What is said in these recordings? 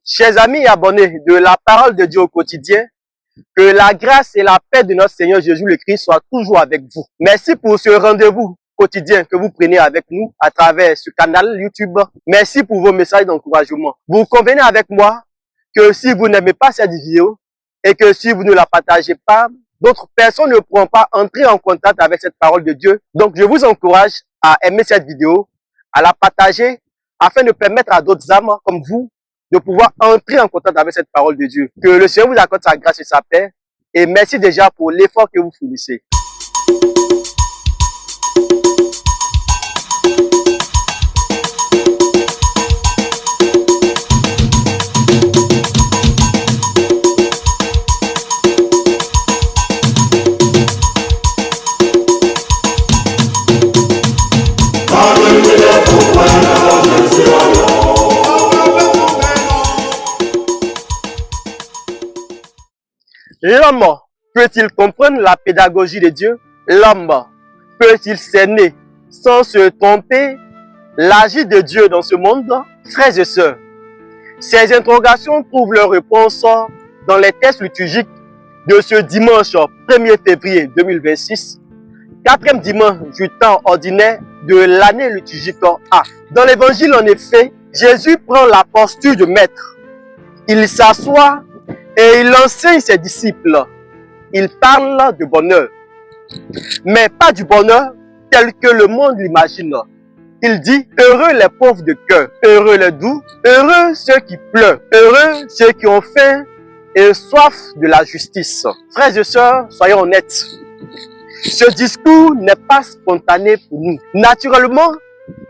Chers amis et abonnés de la parole de Dieu au quotidien, que la grâce et la paix de notre Seigneur Jésus le Christ soient toujours avec vous. Merci pour ce rendez-vous quotidien que vous prenez avec nous à travers ce canal YouTube. Merci pour vos messages d'encouragement. Vous convenez avec moi que si vous n'aimez pas cette vidéo et que si vous ne la partagez pas, d'autres personnes ne pourront pas entrer en contact avec cette parole de Dieu. Donc je vous encourage à aimer cette vidéo, à la partager afin de permettre à d'autres âmes comme vous de pouvoir entrer en contact avec cette parole de Dieu. Que le Seigneur vous accorde sa grâce et sa paix. Et merci déjà pour l'effort que vous fournissez. L'homme peut-il comprendre la pédagogie de Dieu? L'homme peut-il cerner sans se tromper l'agir de Dieu dans ce monde? Frères et sœurs, ces interrogations trouvent leur réponse dans les textes liturgiques de ce dimanche 1er février 2026, 4e dimanche du temps ordinaire de l'année liturgique A. Dans l'évangile, en effet, Jésus prend la posture de maître. Il s'assoit et il enseigne ses disciples. Il parle de bonheur, mais pas du bonheur tel que le monde l'imagine. Il dit, heureux les pauvres de cœur, heureux les doux, heureux ceux qui pleurent, heureux ceux qui ont faim et soif de la justice. Frères et sœurs, soyons honnêtes. Ce discours n'est pas spontané pour nous. Naturellement,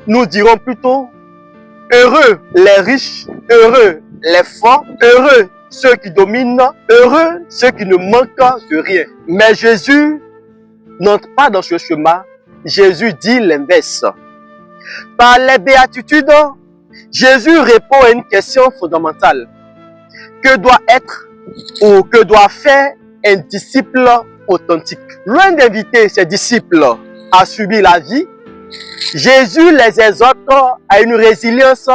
nous dirons plutôt, heureux les riches, heureux les forts, heureux ceux qui dominent, heureux ceux qui ne manquent de rien. Mais Jésus n'entre pas dans ce chemin. Jésus dit l'inverse. Par les béatitudes, Jésus répond à une question fondamentale. Que doit être ou que doit faire un disciple authentique? Loin d'inviter ses disciples à subir la vie, Jésus les exhorte à une résilience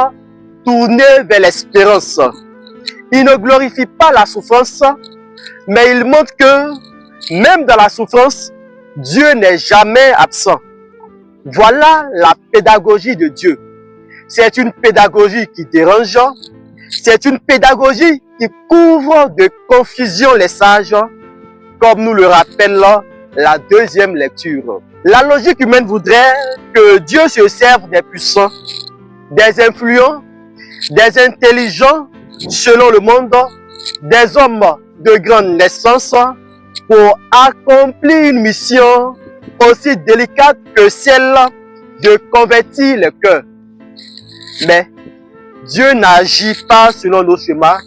tournée vers l'espérance. Il ne glorifie pas la souffrance, mais il montre que, même dans la souffrance, Dieu n'est jamais absent. Voilà la pédagogie de Dieu. C'est une pédagogie qui dérange, c'est une pédagogie qui couvre de confusion les sages, comme nous le rappelle la deuxième lecture. La logique humaine voudrait que Dieu se serve des puissants, des influents, des intelligents, selon le monde, des hommes de grande naissance pour accomplir une mission aussi délicate que celle de convertir le cœur. Mais Dieu n'agit pas selon nos schémas.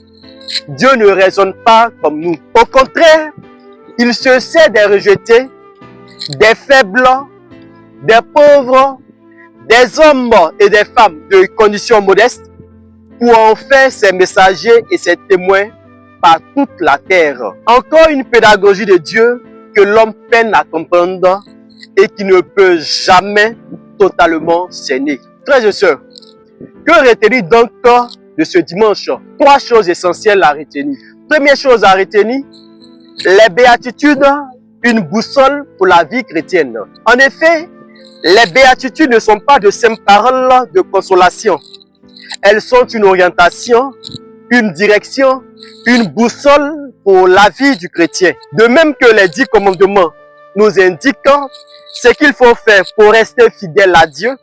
Dieu ne raisonne pas comme nous. Au contraire, il se sert des rejetés, des faibles, des pauvres, des hommes et des femmes de conditions modestes pour en faire ses messagers et ses témoins par toute la terre. Encore une pédagogie de Dieu que l'homme peine à comprendre et qui ne peut jamais totalement cerner. Frères et sœurs, que retenir donc de ce dimanche? 3 choses essentielles à retenir. Première chose à retenir, les béatitudes, une boussole pour la vie chrétienne. En effet, les béatitudes ne sont pas de simples paroles de consolation. Elles sont une orientation, une direction, une boussole pour la vie du chrétien. De même que les 10 commandements nous indiquent ce qu'il faut faire pour rester fidèle à Dieu,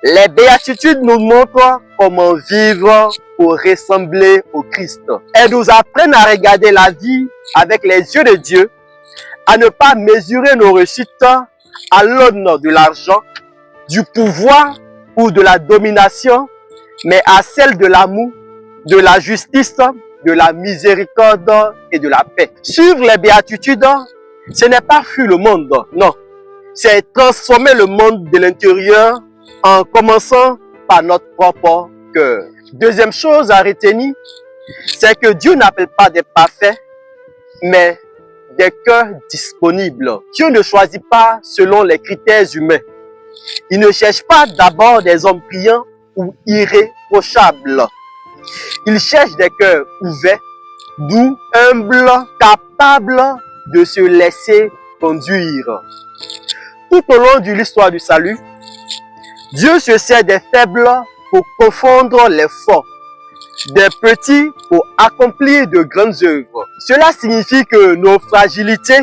les béatitudes nous montrent comment vivre pour ressembler au Christ. Elles nous apprennent à regarder la vie avec les yeux de Dieu, à ne pas mesurer nos réussites à l'aune de l'argent, du pouvoir ou de la domination, mais à celle de l'amour, de la justice, de la miséricorde et de la paix. Suivre les béatitudes, ce n'est pas fuir le monde, non. C'est transformer le monde de l'intérieur en commençant par notre propre cœur. Deuxième chose à retenir, c'est que Dieu n'appelle pas des parfaits, mais des cœurs disponibles. Dieu ne choisit pas selon les critères humains. Il ne cherche pas d'abord des hommes priants ou irréprochables. Il cherche des cœurs ouverts, doux, humbles, capables de se laisser conduire. Tout au long de l'histoire du salut, Dieu se sert des faibles pour confondre les forts, des petits pour accomplir de grandes œuvres. Cela signifie que nos fragilités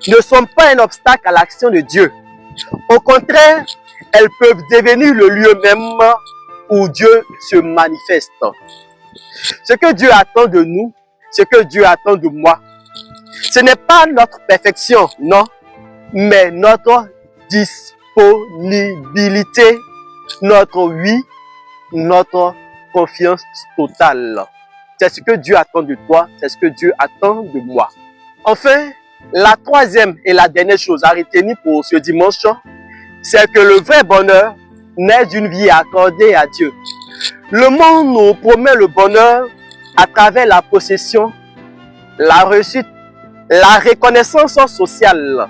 ne sont pas un obstacle à l'action de Dieu. Au contraire, elles peuvent devenir le lieu même où Dieu se manifeste. Ce que Dieu attend de nous, ce que Dieu attend de moi, ce n'est pas notre perfection, non, mais notre disponibilité, notre oui, notre confiance totale. C'est ce que Dieu attend de toi, c'est ce que Dieu attend de moi. Enfin, la troisième et la dernière chose à retenir pour ce dimanche, c'est que le vrai bonheur naît d'une vie accordée à Dieu. Le monde nous promet le bonheur à travers la possession, la réussite, la reconnaissance sociale.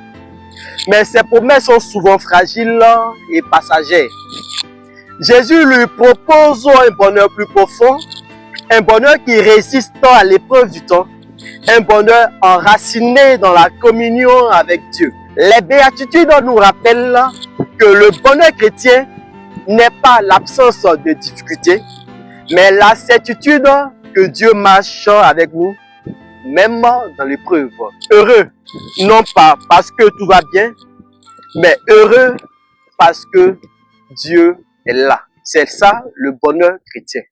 Mais ces promesses sont souvent fragiles et passagères. Jésus lui propose un bonheur plus profond, un bonheur qui résiste à l'épreuve du temps, un bonheur enraciné dans la communion avec Dieu. Les béatitudes nous rappellent que le bonheur chrétien n'est pas l'absence de difficultés, mais la certitude que Dieu marche avec nous, même dans l'épreuve. Heureux, non pas parce que tout va bien, mais heureux parce que Dieu est là. C'est ça le bonheur chrétien.